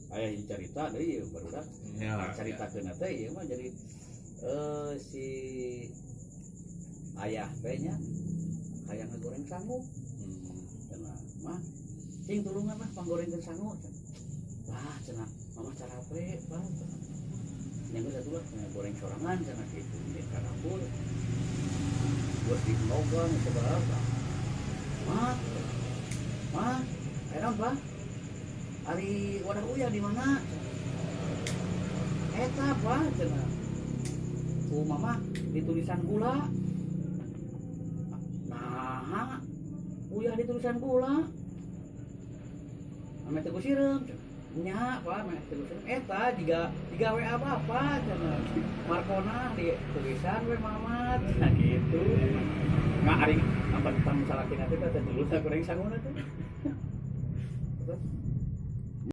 aya cerita deui barudak caritakeun teh ieu mah jadi si ayah teh nya hayang ngagoreng sangu cenah mah cing tulungan mah panggorengkeun sangu lah cenah mama capek bah nya geus atuh lah goreng sorangan cenah kitu di dapur bos di logang seberapa mah enak bah ari wadah uya di mana eta apa cenah ku mama di tulisan gula nah uya di tulisan gula ame teu sireum nya apa ame teu sireum eta digawe apa-apa cenah markona di tulisan we mamat nah gitu nggak ari apa tamu salakin teh teh dulu goreng sangun teh